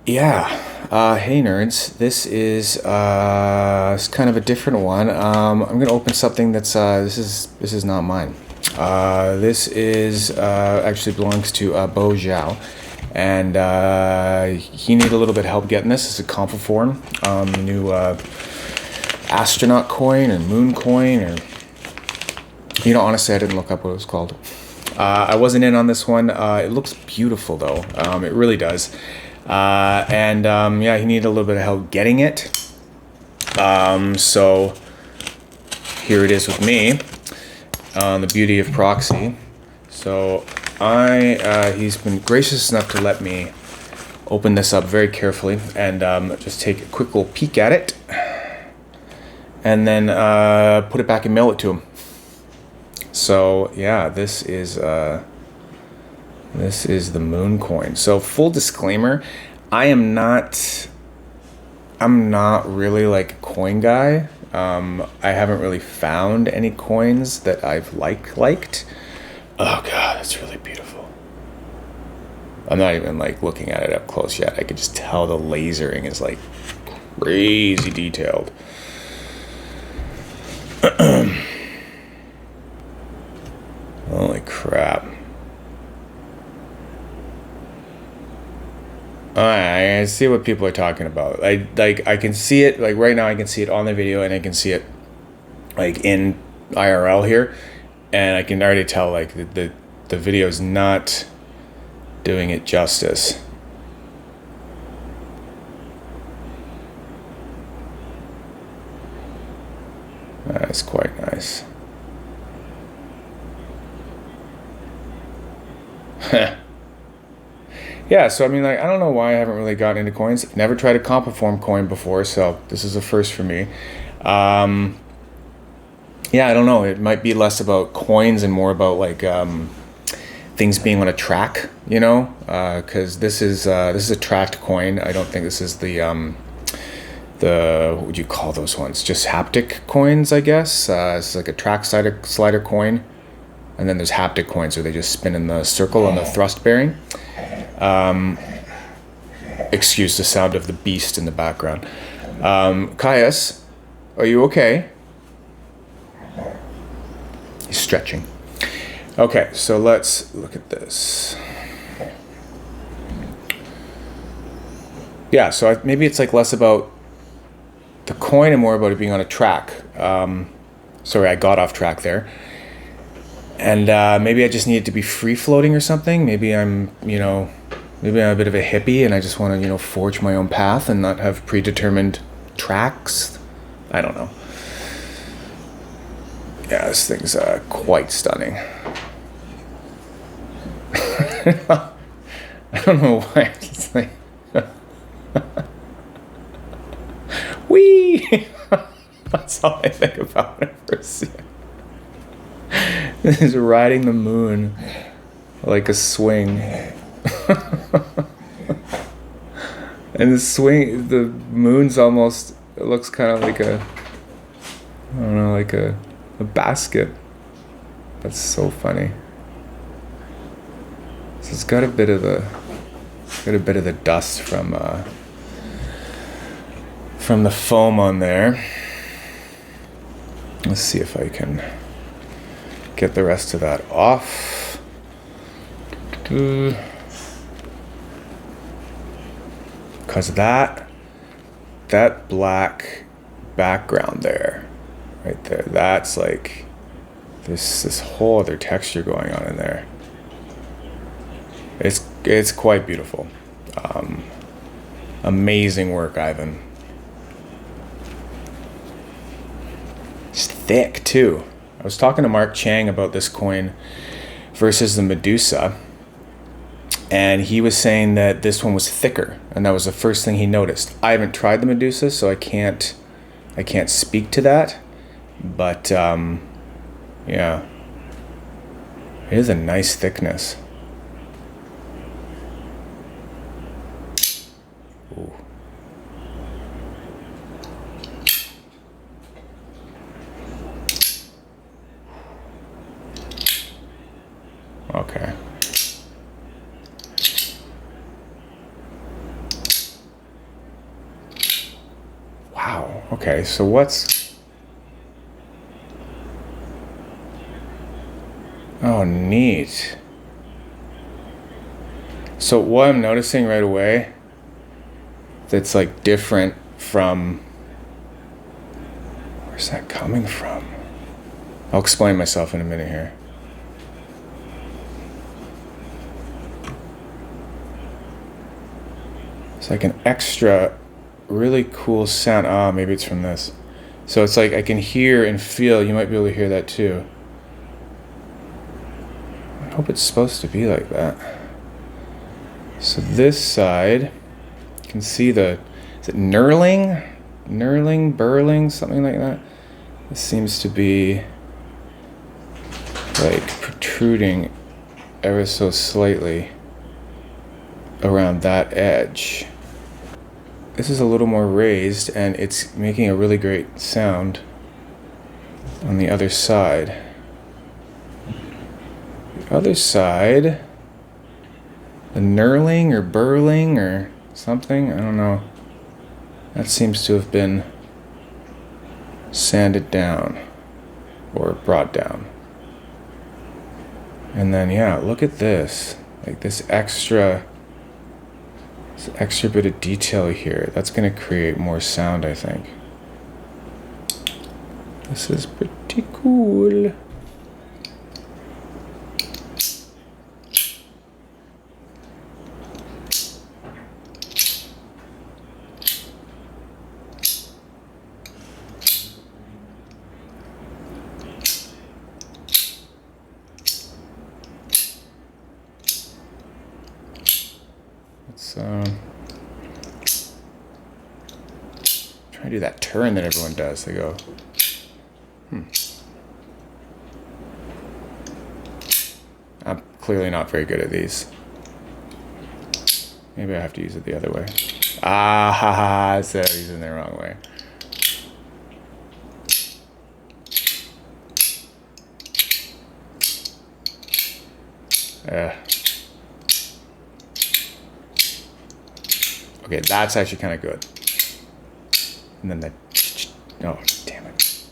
Yeah. Hey nerds. This is it's kind of a different one. I'm gonna open something that's this is not mine. This is actually belongs to Bo Zhao, and he needed a little bit of help getting this. It's a Compoform, new astronaut coin or moon coin, or honestly, I didn't look up what it was called. I wasn't in on this one. It looks beautiful though. It really does. Yeah, he needed a little bit of help getting it. So here it is with me. The beauty of proxy. So he's been gracious enough to let me open this up very carefully and just take a quick little peek at it, and then put it back and mail it to him. So yeah, this is the moon coin. So full disclaimer, I'm not really like a coin guy. I haven't really found any coins that I've liked. Oh god, that's really beautiful. I'm not even like looking at it up close yet. I could just tell the lasering is like crazy detailed. Holy crap. I see what people are talking about. I can see it, like right now I can see it on the video, and I can see it like in IRL here, and I can already tell like the video is not doing it justice. That's quite nice. Yeah, so I mean, like, I don't know why I haven't really gotten into coins. Never tried a Compoform coin before, so this is a first for me. Yeah, I don't know. It might be less about coins and more about like things being on a track, because this is a tracked coin. I don't think this is the what would you call those ones? Just haptic coins, I guess. It's like a track slider coin, and then there's haptic coins where they just spin in the circle on the thrust bearing. Excuse the sound of the beast in the background. Caius, are you okay? He's stretching. Okay, so let's look at this. Yeah, so maybe it's like less about the coin and more about it being on a track. Sorry, I got off track there. And maybe I just need it to be free floating or something. Maybe I'm a bit of a hippie and I just want to, forge my own path and not have predetermined tracks. I don't know. Yeah, this thing's quite stunning. I don't know why. It's like, whee! That's all I think about it for a second. This is riding the moon like a swing. And the moon's almost, it looks kind of like like a basket. That's so funny. So it's got a bit of the dust from the foam on there. Let's see if I can get the rest of that off. Because that black background there, right there, that's like this whole other texture going on in there. It's quite beautiful. Amazing work, Ivan. It's thick too. I was talking to Mark Chang about this coin versus the Medusa, and he was saying that this one was thicker, and that was the first thing he noticed. I haven't tried the Medusa, so I can't speak to that, but yeah, it is a nice thickness. Ooh. Okay. Okay, so what's... Oh, neat. So what I'm noticing right away that's like different from... Where's that coming from? I'll explain myself in a minute here. It's like an extra really cool sound. Ah, maybe it's from this. So it's like I can hear and feel. You might be able to hear that too. I hope it's supposed to be like that. So this side, you can see the, is it knurling? Knurling, burling, something like that. This seems to be like protruding ever so slightly around that edge. This is a little more raised and it's making a really great sound on the other side. The other side, the knurling or burling or something, I don't know. That seems to have been sanded down or brought down. And then, yeah, look at this. Like this extra bit of detail here. That's going to create more sound, I think. This is pretty cool. Try to do that turn that everyone does. They go, I'm clearly not very good at these. Maybe I have to use it the other way. Ah, ha, ha, I said I was using it the wrong way. Okay, that's actually kind of good. And then the... Oh, damn it.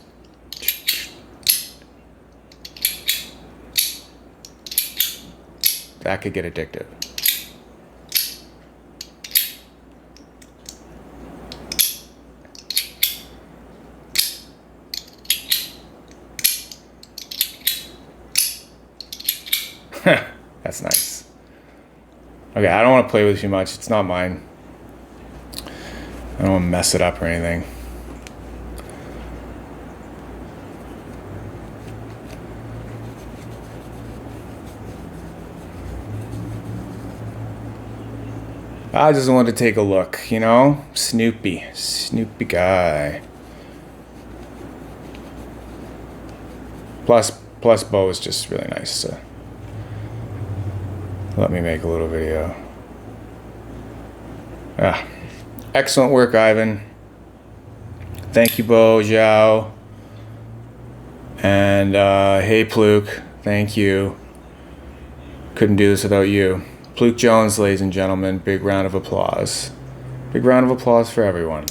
That could get addictive. That's nice. Okay, I don't want to play with it too much. It's not mine. I don't want to mess it up or anything. I just wanted to take a look, you know? Snoopy guy. Plus Bo is just really nice to let me make a little video. Excellent work, Ivan. Thank you, Bo Zhao. And hey, Pluke. Thank you. Couldn't do this without you. Pluke Jones, ladies and gentlemen. Big round of applause. Big round of applause for everyone.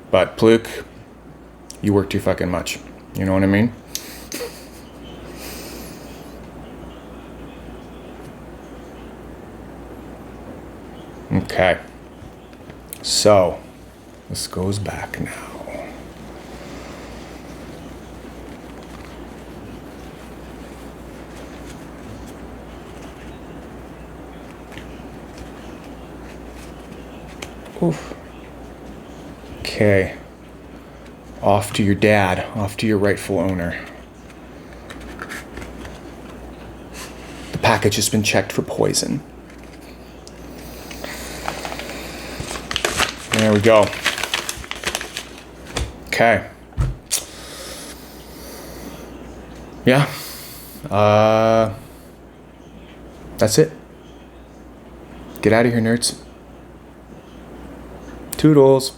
But Pluke, you work too fucking much. You know what I mean? Okay. So, this goes back now. Oof. Okay. Off to your dad. Off to your rightful owner. The package has been checked for poison. There we go. Okay. Yeah. That's it. Get out of here, nerds. Toodles.